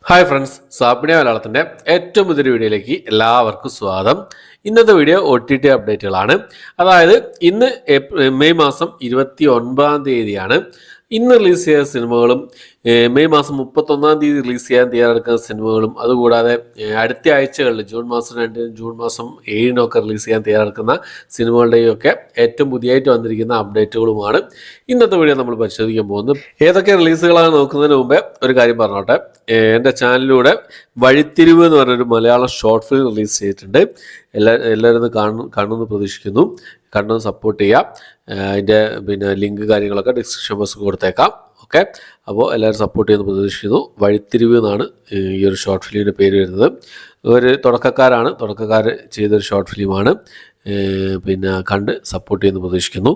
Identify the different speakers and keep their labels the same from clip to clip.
Speaker 1: Hi friends, സ്വാപ്നിയ മലയാളത്തിൻ്റെ ഏറ്റവും പുതിയൊരു വീഡിയോയിലേക്ക് എല്ലാവർക്കും സ്വാഗതം. ഇന്നത്തെ വീഡിയോ OTT അപ്ഡേറ്റുകളാണ്. അതായത് ഇന്ന് മെയ് മാസം 29-ാം തീയതിയാണ്. ഇന്ന് റിലീസ് ചെയ്ത സിനിമകളും മെയ് മാസം 31-ാം തീയതി റിലീസ് ചെയ്യാൻ തയ്യാറെടുക്കുന്ന സിനിമകളും അതുകൂടാതെ അടുത്ത ആഴ്ചകളിൽ ജൂൺ മാസം 2, ജൂൺ മാസം 7-നൊക്കെ റിലീസ് ചെയ്യാൻ തയ്യാറെടുക്കുന്ന സിനിമകളുടെയും ഒക്കെ ഏറ്റവും പുതിയതായിട്ട് വന്നിരിക്കുന്ന അപ്ഡേറ്റുകളുമാണ് ഇന്നത്തെ വീഡിയോ നമ്മൾ പരിശോധിക്കാൻ പോകുന്നത്. ഏതൊക്കെ റിലീസുകളാണ് നോക്കുന്നതിന് മുമ്പേ ഒരു കാര്യം പറഞ്ഞോട്ടെ. എൻ്റെ ചാനലിലൂടെ വഴിത്തിരിവ് എന്ന് പറഞ്ഞൊരു മലയാളം ഷോർട്ട് ഫിലിം റിലീസ് ചെയ്തിട്ടുണ്ട്. എല്ലാവരും കാണുമെന്ന് പ്രതീക്ഷിക്കുന്നു. കണ്ടു സപ്പോർട്ട് ചെയ്യാം. അതിൻ്റെ ലിങ്ക് കാര്യങ്ങളൊക്കെ ഡിസ്ക്രിപ്ഷൻ ബോക്സിൽ കൊടുത്തേക്കാം. ഓക്കെ, അപ്പോൾ എല്ലാവരും സപ്പോർട്ട് ചെയ്യുമെന്ന് പ്രതീക്ഷിക്കുന്നു. വഴിത്തിരിവ് എന്നാണ് ഈ ഒരു ഷോർട്ട് ഫിലിമിൻ്റെ പേര് വരുന്നത്. ഒരു തുടക്കക്കാർ ചെയ്തൊരു ഷോർട്ട് ഫിലിമാണ്. കണ്ട് സപ്പോർട്ട് ചെയ്യുമെന്ന് പ്രതീക്ഷിക്കുന്നു.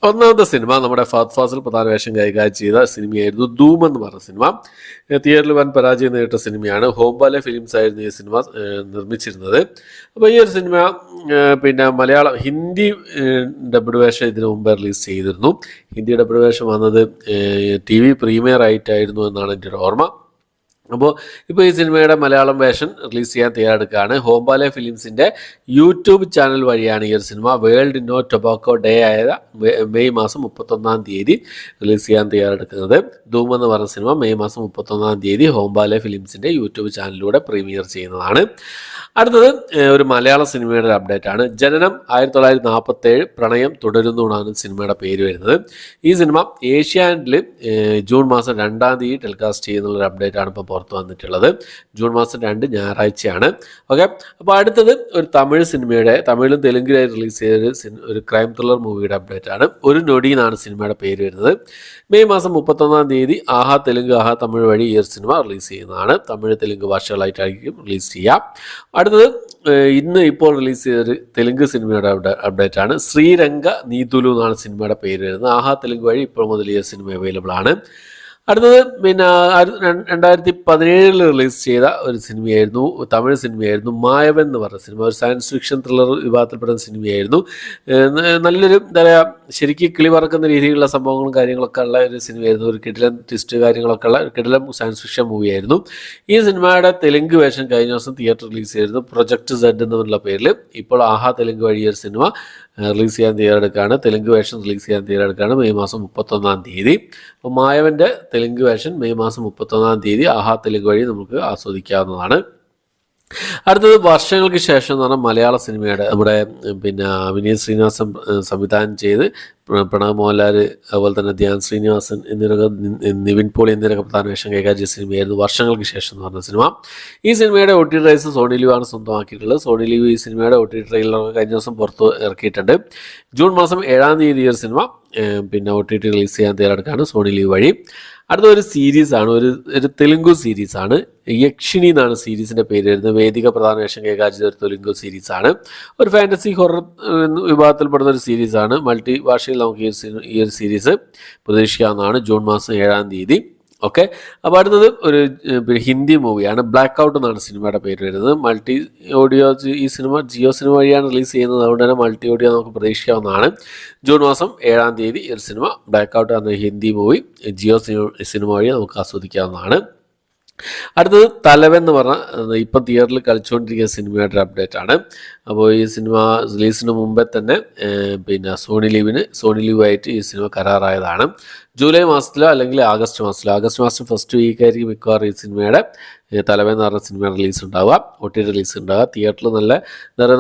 Speaker 1: ഒന്നാമത്തെ സിനിമ നമ്മുടെ ഫഹദ് ഫാസിൽ പ്രധാന വേഷം കൈകാര്യം ചെയ്ത സിനിമയായിരുന്നു ധൂം എന്ന് പറഞ്ഞ സിനിമ. തിയേറ്ററിൽ വൻ പരാജയം നേരിട്ട സിനിമയാണ്. ഹോംബാലെ ഫിലിംസ് ആയിരുന്നു ഈ സിനിമ നിർമ്മിച്ചിരുന്നത്. അപ്പോൾ ഈ ഒരു സിനിമ മലയാളം ഹിന്ദി ഡബ്ഡ് വേഷം ഇതിനു മുമ്പ് റിലീസ് ചെയ്തിരുന്നു. ഹിന്ദി ഡബ്ഡ് വേഷം വന്നത് TV പ്രീമിയർ ആയിട്ടായിരുന്നു എന്നാണ് എൻ്റെ ഒരു ഓർമ്മ. അപ്പോൾ ഇപ്പോൾ ഈ സിനിമയുടെ മലയാളം വേർഷൻ റിലീസ് ചെയ്യാൻ തയ്യാറെടുക്കുകയാണ്. ഹോംബാലെ ഫിലിംസിൻ്റെ യൂട്യൂബ് ചാനൽ വഴിയാണ് ഈ ഒരു സിനിമ വേൾഡ് നോ ടൊബാക്കോ ഡേ ആയ മെയ് മാസം 31-ാം തീയതി റിലീസ് ചെയ്യാൻ തയ്യാറെടുക്കുന്നത്. ധൂം എന്ന് പറഞ്ഞ സിനിമ മെയ് മാസം 31-ാം തീയതി ഹോംബാലെ ഫിലിംസിൻ്റെ യൂട്യൂബ് ചാനലിലൂടെ പ്രീമിയർ ചെയ്യുന്നതാണ്. അടുത്തത് ഒരു മലയാള സിനിമയുടെ ഒരു അപ്ഡേറ്റ് ആണ്. ജനനം 1947, പ്രണയം തുടരുന്നു എന്നാണ് സിനിമയുടെ പേര് വരുന്നത്. ഈ സിനിമ ഏഷ്യാനെറ്റിൽ ജൂൺ മാസം 2-ാം തീയതി ടെലികാസ്റ്റ് ചെയ്യുന്നുള്ളൊരു അപ്ഡേറ്റ് ആണ് ഇപ്പോൾ പുറത്ത് വന്നിട്ടുള്ളത്. ജൂൺ മാസം 2 ഞായറാഴ്ചയാണ്. ഓക്കെ, അപ്പോൾ അടുത്തത് ഒരു തമിഴിലും തെലുങ്കിലായി റിലീസ് ചെയ്ത ഒരു ക്രൈം ത്രില്ലർ മൂവിയുടെ അപ്ഡേറ്റ് ആണ്. ഒരു നൊടി എന്നാണ് സിനിമയുടെ പേര് വരുന്നത്. മെയ് മാസം 31-ാം തീയതി ആഹാ തെലുങ്ക് ആഹാ തമിഴ് വഴി ഈ ഒരു സിനിമ റിലീസ് ചെയ്യുന്നതാണ്. തമിഴ് തെലുങ്ക് ഭാഷകളായിട്ടായിരിക്കും റിലീസ് ചെയ്യാം. അടുത്തത് ഇപ്പോൾ റിലീസ് ചെയ്തൊരു തെലുങ്ക് സിനിമയുടെ അപ്ഡേറ്റ് ആണ്. ശ്രീരംഗ നീതുലു എന്നാണ് സിനിമയുടെ പേര് വരുന്നത്. ആഹാ തെലുങ്ക് വഴി ഇപ്പോൾ മുതൽ ഈ സിനിമ അവൈലബിൾ ആണ്. അടുത്തത് 2017 റിലീസ് ചെയ്ത ഒരു സിനിമയായിരുന്നു, തമിഴ് സിനിമയായിരുന്നു മായവൻ എന്ന് പറഞ്ഞ സിനിമ. ഒരു സയൻസ് ഫിക്ഷൻ ത്രില്ലർ വിഭാഗത്തിൽപ്പെടുന്ന സിനിമയായിരുന്നു. നല്ലൊരു എന്താ പറയുക, ശരിക്കും കിളി പറക്കുന്ന രീതിയിലുള്ള സംഭവങ്ങളും കാര്യങ്ങളൊക്കെ ഉള്ള ഒരു സിനിമയായിരുന്നു. ഒരു കിടിലൻ ട്വിസ്റ്റ് കാര്യങ്ങളൊക്കെ ഉള്ള ഒരു കിടിലൻ സയൻസ് ഫിക്ഷൻ മൂവിയായിരുന്നു. ഈ സിനിമയുടെ തെലുങ്ക് വേഷം കഴിഞ്ഞ ദിവസം തിയേറ്റർ റിലീസ് ചെയ്തിരുന്നു. പ്രൊജക്ട് Z എന്നുള്ള പേരിൽ. ഇപ്പോൾ ആഹാ തെലുങ്ക് വഴി ഒരു സിനിമ റിലീസ് ചെയ്യാൻ തയ്യാറെടുക്കുകയാണ്. തെലുങ്ക് വേഷം റിലീസ് ചെയ്യാൻ തയ്യാറെടുക്കുകയാണ് മെയ് മാസം 31-ാം തീയതി. അപ്പോൾ മായവൻ്റെ തെലുങ്ക് വേഷൻ മെയ് മാസം 31-ാം തീയതി ആഹാ തെലുങ്ക് വഴി നമുക്ക് ആസ്വദിക്കാവുന്നതാണ്. അടുത്തത് വർഷങ്ങൾക്ക് ശേഷം എന്ന് പറഞ്ഞാൽ മലയാള സിനിമയുടെ നമ്മുടെ വിനീത് ശ്രീനിവാസൻ സംവിധാനം ചെയ്ത് പ്രണവ് മോഹൻലാൽ അതുപോലെ തന്നെ ധ്യാൻ ശ്രീനിവാസൻ നിവിൻ പോളി എന്നിവരൊക്കെ പ്രധാന വേഷം കൈകാര്യം ചെയ്ത സിനിമയായിരുന്നു വർഷങ്ങൾക്ക് ശേഷം എന്ന് പറഞ്ഞ സിനിമ. ഈ സിനിമയുടെ OTT റൈറ്റ്സ് സോണി ലീവ് ആണ് സ്വന്തമാക്കിയിട്ടുള്ളത്. സോണി ലീവ് ഈ സിനിമയുടെ OTT ട്രെയിലറൊക്കെ കഴിഞ്ഞ ദിവസം പുറത്ത് ഇറക്കിയിട്ടുണ്ട്. ജൂൺ മാസം 7-ാം തീയതി ഈ ഒരു സിനിമ OTT റിലീസ് ചെയ്യാൻ തയ്യാറെടുക്കുകയാണ് സോണി ലീവ് വഴി. അടുത്ത ഒരു സീരീസാണ്, ഒരു തെലുങ്ക് സീരീസാണ്. യക്ഷിണി എന്നാണ് സീരീസിൻ്റെ പേര് വരുന്നത്. വേദിക പ്രധാന വേഷം കൈകാര്യം ചെയ്ത ഒരു തെലുങ്ക് സീരീസാണ്. ഒരു ഫാൻറ്റസി ഹൊറർ വിഭാഗത്തിൽപ്പെടുന്ന ഒരു സീരീസാണ്. മൾട്ടി ഭാഷയിൽ നമുക്ക് ഈ ഒരു സീരീസ് പ്രതീക്ഷിക്കാവുന്നതാണ് ജൂൺ മാസം 7-ാം തീയതി. ഓക്കെ, അപ്പോൾ അടുത്തത് ഒരു ഹിന്ദി മൂവിയാണ്. ബ്ലാക്ക് ഔട്ട് എന്നാണ് സിനിമയുടെ പേര് വരുന്നത്. മൾട്ടി ഓഡിയോ ഈ സിനിമ ജിയോ സിനിമ വഴിയാണ് റിലീസ് ചെയ്യുന്നത്. അതുകൊണ്ട് തന്നെ മൾട്ടി ഓഡിയോ നമുക്ക് പ്രതീക്ഷിക്കാവുന്നതാണ്. ജൂൺ മാസം 7-ാം തീയതി ഈ ഒരു സിനിമ ബ്ലാക്ക് ഔട്ട് എന്ന ഹിന്ദി മൂവി ജിയോ സിനിമ വഴി നമുക്ക് ആസ്വദിക്കാവുന്നതാണ്. അടുത്തത് തലവൻ എന്ന് പറഞ്ഞാൽ ഇപ്പം തിയേറ്ററിൽ കളിച്ചുകൊണ്ടിരിക്കുന്ന സിനിമയുടെ ഒരു അപ്ഡേറ്റ് ആണ്. അപ്പോൾ ഈ സിനിമ റിലീസിന് മുമ്പേ തന്നെ സോണി ലീവായിട്ട് ഈ സിനിമ കരാറായതാണ്. ജൂലൈ മാസത്തിലോ അല്ലെങ്കിൽ ആഗസ്റ്റ് മാസം ഫസ്റ്റ് വീക്കായിരിക്കും മിക്കവാറും ഈ സിനിമയുടെ തലവൻ എന്ന് പറഞ്ഞ സിനിമ റിലീസ് ഉണ്ടാവുക, OTT റിലീസ് ഉണ്ടാവുക. തിയേറ്ററിൽ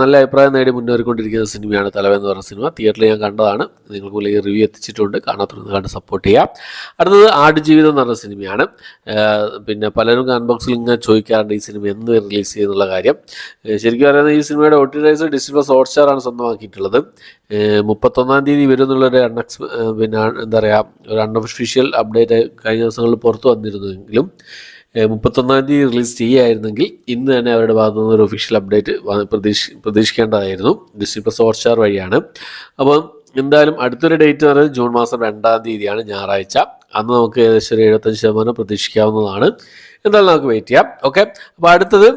Speaker 1: നല്ല അഭിപ്രായം നേടി മുന്നേറിക്കൊണ്ടിരിക്കുന്ന സിനിമയാണ് തലവൻ എന്ന് പറഞ്ഞ സിനിമ. തിയേറ്ററിൽ ഞാൻ കണ്ടതാണ്, നിങ്ങൾക്ക് മുന്നിൽ റിവ്യൂ എത്തിച്ചിട്ടുണ്ട്. കാണാത്തവരൊന്ന് കണ്ട് സപ്പോർട്ട് ചെയ്യാം. അടുത്തത് ആടുജീവിതം എന്ന് പറഞ്ഞ സിനിമയാണ്. പലരും കമന്റ് ബോക്സിൽ ഇങ്ങനെ ചോദിക്കാറുണ്ട് ഈ സിനിമ എന്ന് റിലീസ് ചെയ്യുന്നുള്ള കാര്യം. ശരിക്കും പറയുന്നത് ഈ സിനിമയുടെ OTT റൈറ്റ്സ് Disney+ Hotstar ആണ് സ്വന്തമാക്കിയിട്ടുള്ളത്. 31-ാം തീയതി വരുന്നുള്ളൊരു എന്താ പറയുക, ഒരു അൺഒഫീഷ്യൽ അപ്ഡേറ്റ് കഴിഞ്ഞ ദിവസങ്ങളിൽ പുറത്ത് വന്നിരുന്നുവെങ്കിലും 31-ാം തീയതി റിലീസ് ചെയ്യുകയായിരുന്നെങ്കിൽ ഇന്ന് തന്നെ അവരുടെ ഭാഗത്തു നിന്ന് ഒരു ഒഫീഷ്യൽ അപ്ഡേറ്റ് പ്രതീക്ഷിക്കേണ്ടതായിരുന്നു. Disney+ Hotstar വഴിയാണ്. അപ്പം എന്തായാലും അടുത്തൊരു ഡേറ്റ് എന്ന് പറയുന്നത് ജൂൺ മാസം 2-ാം തീയതിയാണ്, ഞായറാഴ്ച. അന്ന് നമുക്ക് ഏകദേശം ഒരു 75% പ്രതീക്ഷിക്കാവുന്നതാണ്. എന്തായാലും നമുക്ക് വെയിറ്റ് ചെയ്യാം. ഓക്കെ, അപ്പോൾ അടുത്തത്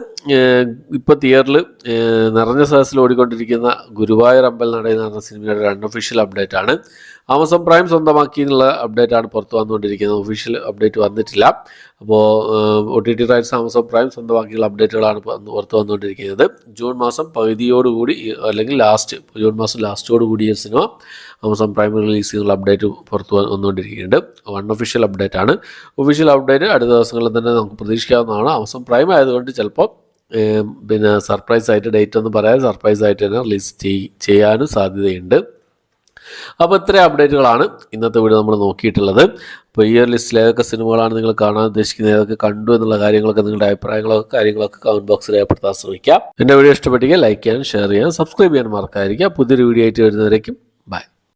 Speaker 1: ഇപ്പോൾ തിയേറ്ററിൽ നിറഞ്ഞ സദസ്സിൽ ഓടിക്കൊണ്ടിരിക്കുന്ന ഗുരുവായൂർ അമ്പലനട എന്ന് പറഞ്ഞ സിനിമയുടെ ഒരു അൺഒഫീഷ്യൽ അപ്ഡേറ്റ് ആണ്. ആമസോൺ പ്രൈം സ്വന്തമാക്കി എന്നുള്ള അപ്ഡേറ്റ് ആണ് പുറത്ത് വന്നുകൊണ്ടിരിക്കുന്നത്. ഒഫീഷ്യൽ അപ്ഡേറ്റ് വന്നിട്ടില്ല. അപ്പോൾ OTT റൈറ്റ്സ് ആമസോൺ പ്രൈം സ്വന്തമാക്കിയുള്ള അപ്ഡേറ്റുകളാണ് പുറത്ത് വന്നുകൊണ്ടിരിക്കുന്നത്. ജൂൺ മാസം പകുതിയോടുകൂടി അല്ലെങ്കിൽ ജൂൺ മാസം ലാസ്റ്റോടുകൂടി ഈ സിനിമ ആമസോൺ പ്രൈം റിലീസ് ചെയ്യുന്ന അപ്ഡേറ്റ് പുറത്ത് വന്നുകൊണ്ടിരിക്കുന്നുണ്ട്. അൺഒഫീഷ്യൽ അപ്ഡേറ്റ് ആണ്. ഒഫീഷ്യൽ അപ്ഡേറ്റ് അടുത്ത ദിവസങ്ങളിൽ തന്നെ നമുക്ക് പ്രതീക്ഷിക്കാവുന്നതാണ്. ആമസോൺ പ്രൈം ആയതുകൊണ്ട് ചിലപ്പോൾ പിന്നെ സർപ്രൈസ് ആയിട്ട് ഡേറ്റ് ഒന്നും പറയാതെ സർപ്രൈസ് ആയിട്ട് തന്നെ റിലീസ് ചെയ്യാനും സാധ്യതയുണ്ട്. അപ്പോൾ ഇത്രയും അപ്ഡേറ്റുകളാണ് ഇന്നത്തെ വീഡിയോ നമ്മൾ നോക്കിയിട്ടുള്ളത്. അപ്പോൾ ഈ ഒരു ലിസ്റ്റിൽ ഏതൊക്കെ സിനിമകളാണ് നിങ്ങൾ കാണാൻ ഉദ്ദേശിക്കുന്നത്, ഏതൊക്കെ കണ്ടു എന്നുള്ള കാര്യങ്ങളൊക്കെ നിങ്ങളുടെ കാര്യങ്ങളൊക്കെ കമൻറ്റ് ബോക്സിൽ രേഖപ്പെടുത്താൻ ശ്രമിക്കാം. എൻ്റെ വീഡിയോ ഇഷ്ടപ്പെട്ടെങ്കിൽ ലൈക്ക് ചെയ്യാനും ഷെയർ ചെയ്യാനും സബ്സ്ക്രൈബ് ചെയ്യാനും മറക്കാതിരിക്കുക. പുതിയൊരു വീഡിയോ ആയിട്ട് വരുന്നവരേക്കും ബൈ.